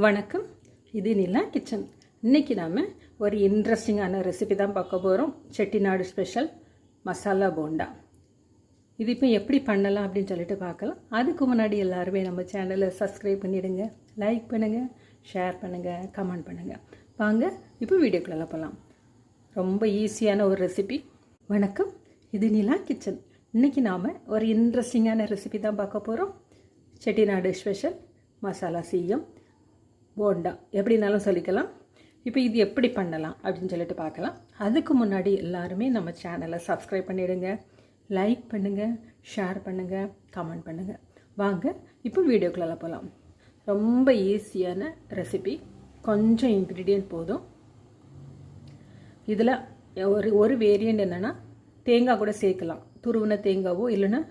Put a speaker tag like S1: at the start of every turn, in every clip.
S1: வணக்கம். இது நிலா கிச்சன். இன்றைக்கி நாம் ஒரு இன்ட்ரெஸ்டிங்கான ரெசிபி தான் பார்க்க போகிறோம். செட்டிநாடு ஸ்பெஷல் மசாலா போண்டா. இது இப்போ எப்படி பண்ணலாம் அப்படின்னு சொல்லிட்டு பார்க்கலாம். அதுக்கு முன்னாடி எல்லாருமே நம்ம சேனலை சப்ஸ்கிரைப் பண்ணிவிடுங்க, லைக் பண்ணுங்கள், ஷேர் பண்ணுங்கள், கமெண்ட் பண்ணுங்கள். வாங்க இப்போ வீடியோக்குள்ளே போகலாம். ரொம்ப ஈஸியான ஒரு ரெசிபி. வணக்கம், இது நிலா கிச்சன். இன்றைக்கி நாம் ஒரு இன்ட்ரெஸ்டிங்கான ரெசிபி தான் பார்க்க போகிறோம். செட்டிநாடு ஸ்பெஷல் மசாலா சீயம் போண்டா எப்படினாலும் சொல்லிக்கலாம். இப்போ இது எப்படி பண்ணலாம் அப்படின்னு சொல்லிட்டு பார்க்கலாம். அதுக்கு முன்னாடி எல்லாருமே நம்ம சேனலை சப்ஸ்கிரைப் பண்ணிவிடுங்க, லைக் பண்ணுங்கள், ஷேர் பண்ணுங்கள், கமெண்ட் பண்ணுங்கள். வாங்க இப்போ வீடியோக்குள்ளே போகலாம். ரொம்ப ஈஸியான ரெசிபி, கொஞ்சம் இன்க்ரீடியன்ட் போதும். இதில் ஒரு வேரியண்ட் என்னென்னா தேங்காய் கூட சேர்க்கலாம். துருவின தேங்காவோ இல்லைன்னா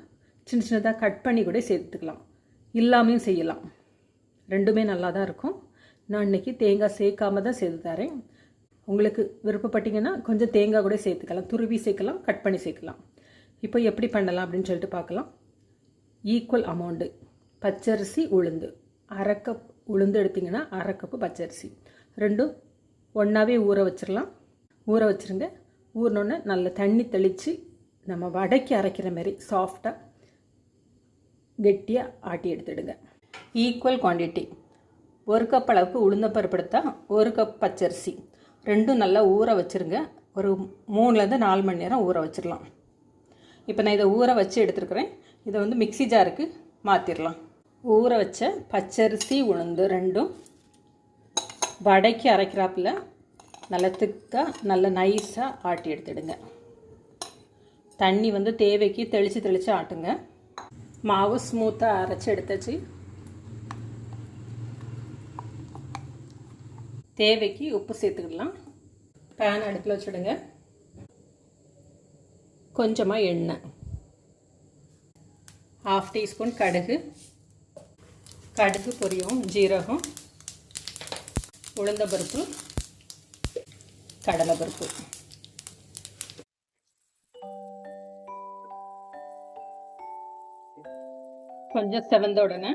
S1: சின்ன சின்னதாக கட் பண்ணி கூட சேர்த்துக்கலாம். இல்லாமையும் செய்யலாம். ரெண்டுமே நல்லா தான் இருக்கும். நான் இன்றைக்கி தேங்காய் சேர்க்காம தான் சேர்த்து தரேன். உங்களுக்கு விருப்பப்பட்டீங்கன்னா கொஞ்சம் தேங்காய் கூட சேர்த்துக்கலாம். துருவி சேர்க்கலாம், கட் பண்ணி சேர்க்கலாம். இப்போ எப்படி பண்ணலாம் அப்படின்னு சொல்லிட்டு பார்க்கலாம். ஈக்குவல் அமௌண்ட்டு பச்சரிசி உளுந்து, அரை கப் உளுந்து எடுத்திங்கன்னா அரை கப்பு பச்சரிசி, ரெண்டும் ஒன்றாவே ஊற வச்சிடலாம். ஊற வச்சுருங்க. ஊறினோடனே நல்ல தண்ணி தெளித்து நம்ம வடைக்கு அரைக்கிற மாதிரி சாஃப்டாக கெட்டியாக ஆட்டி எடுத்துடுங்க. ஈக்குவல் குவான்டிட்டி, ஒரு கப் அளவுக்கு உளுந்தப்பருப்பு எடுத்தால் ஒரு கப் பச்சரிசி, ரெண்டும் நல்லா ஊற வச்சுருங்க. ஒரு 3லேருந்து 4 மணி நேரம் ஊற வச்சிடலாம். இப்போ நான் இதை ஊற வச்சு எடுத்துருக்குறேன். இதை வந்து மிக்ஸி ஜாருக்கு மாற்றிடலாம். ஊற வச்ச பச்சரிசி உளுந்து ரெண்டும் வடைக்கு அரைக்கிறாப்பில் நல்லா திக்காக நல்லா நைஸாக ஆட்டி எடுத்துடுங்க. தண்ணி வந்து தேவைக்கு தெளித்து ஆட்டுங்க. மாவு ஸ்மூத்தாக அரைச்சி எடுத்தாச்சு. தேவைக்கு உப்பு சேர்த்துக்கலாம். பேன் அடுப்பில் வச்சுடுங்க. கொஞ்சமாக எண்ணெய், 1/2 டீஸ்பூன் கடுகு பொரியும், ஜீரகம், உளுந்தம்பருப்பு, கடலைப்பருப்பு. கொஞ்சம் செவந்த உடனே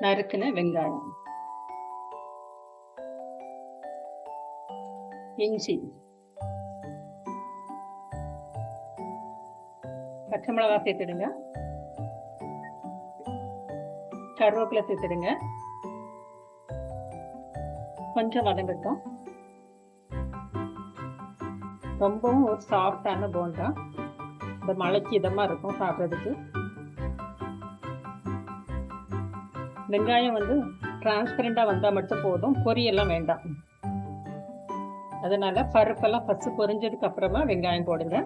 S1: நறுக்குன வெங்காயம், இஞ்சி, பச்சை மிளகா சேர்த்துடுங்க. கருவேப்பிலை சேர்த்துடுங்க. கொஞ்சம் வதங்கட்டும். ரொம்பவும் ஒரு சாஃப்டான போண்டா, இந்த மழைக்கு இதமாக இருக்கும் சாப்பிட்றதுக்கு. வெங்காயம் வந்து டிரான்ஸ்பரண்டாக வந்தால் மட்டும் போதும், பொரியெல்லாம் வேண்டாம். அதனால் பருப்பெல்லாம் ஃபஸ்ட்டு பொரிஞ்சதுக்கு அப்புறமா வெங்காயம் போடுங்க.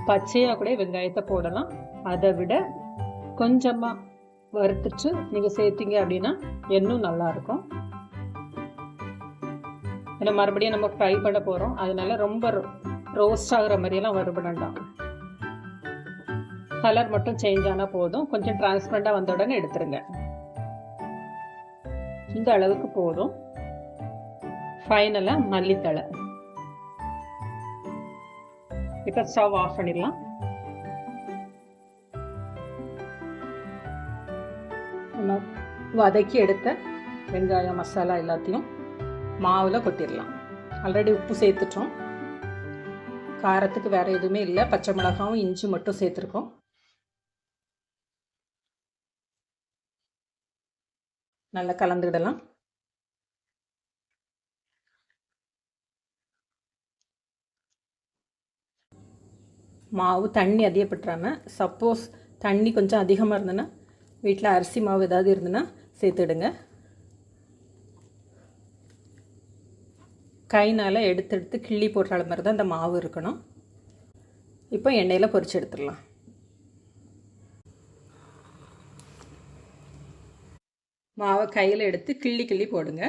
S1: பச்சையாக கூட வெங்காயத்தை போடலாம். அதை விட கொஞ்சமாக வறுத்துட்டு நீங்கள் சேர்த்தீங்க அப்படின்னா இன்னும் நல்லாயிருக்கும். ஏன்னா மறுபடியும் நம்ம ஃப்ரை பண்ண போகிறோம். அதனால ரொம்ப ரோஸ்ட் ஆகிற மாதிரியெல்லாம் வறுபட வேண்டாம். கலர் மட்டும் சேஞ்ச் ஆனால் போதும். கொஞ்சம் டிரான்ஸ்பரண்டாக வந்த உடனே எடுத்துருங்க. இந்த அளவுக்கு போதும். ஃபைனலாக மல்லித்தழை. இப்போ ஸ்டவ் ஆஃப் பண்ணிடலாம். நம்ம வதக்கி எடுத்த வெங்காயம் மசாலா எல்லாத்தையும் மாவில் கொட்டிடலாம். ஆல்ரெடி உப்பு சேர்த்துட்டோம். காரத்துக்கு வேறு எதுவுமே இல்லை. பச்சை மிளகாவும் இஞ்சி மட்டும் சேர்த்துருக்கோம். நல்லா கலந்துக்கிடலாம். மாவு தண்ணி அதிகப்பட்டுறாமல், சப்போஸ் தண்ணி கொஞ்சம் அதிகமாக இருந்ததுன்னா வீட்டில் அரிசி மாவு ஏதாவது இருந்ததுன்னா சேர்த்துடுங்க. கைனால் எடுத்து கிள்ளி போடுற மாதிரி தான் இந்த மாவு இருக்கணும். இப்போ எண்ணெயில் பொரிச்சு எடுத்துடலாம். மாவை கையில் எடுத்து கிள்ளி போடுங்க.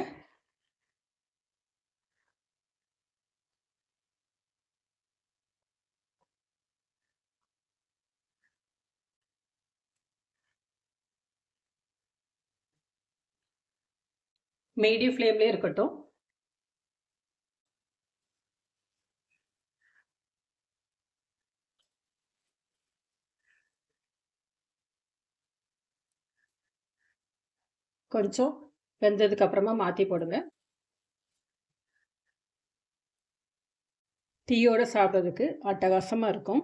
S1: மீடியம் ஃப்ளேம்லேயே இருக்கட்டும். கொஞ்சம் வெந்ததுக்கு அப்புறமா மாற்றி போடுங்க. டீயோடு சாப்பிட்றதுக்கு அட்டகாசமாக இருக்கும்.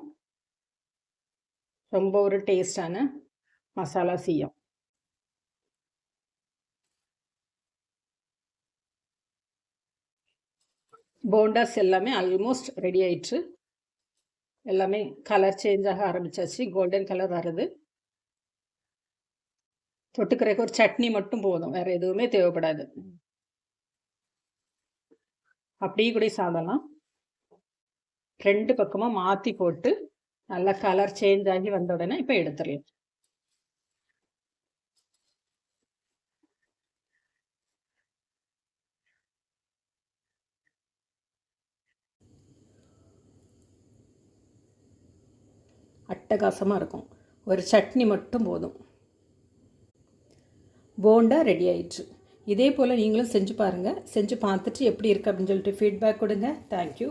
S1: ரொம்ப ஒரு டேஸ்டான மசாலா சீயம். போண்டாஸ் எல்லாமே ஆல்மோஸ்ட் ரெடி ஆயிடுச்சு. எல்லாமே கலர் சேஞ்ச் ஆக ஆரம்பிச்சாச்சு. கோல்டன் கலர் வருது. தொட்டுக்கிறதுக்கு ஒரு சட்னி மட்டும் போதும், வேற எதுவுமே தேவைப்படாது. அப்படியே கூட சாப்பிடலாம். 2 பக்கமும் மாற்றி போட்டு நல்லா கலர் சேஞ்ச் ஆகி வந்த உடனே இப்போ எடுத்துடலாம். அட்டகாசமாக இருக்கும். ஒரு சட்னி மட்டும் போதும். போண்டா ரெடி ஆயிடுச்சு. இதே போல் நீங்களும் செஞ்சு பாருங்கள். செஞ்சு பார்த்துட்டு எப்படி இருக்குது அப்படின்னு சொல்லிட்டு ஃபீட்பேக் கொடுங்க. தேங்க்யூ.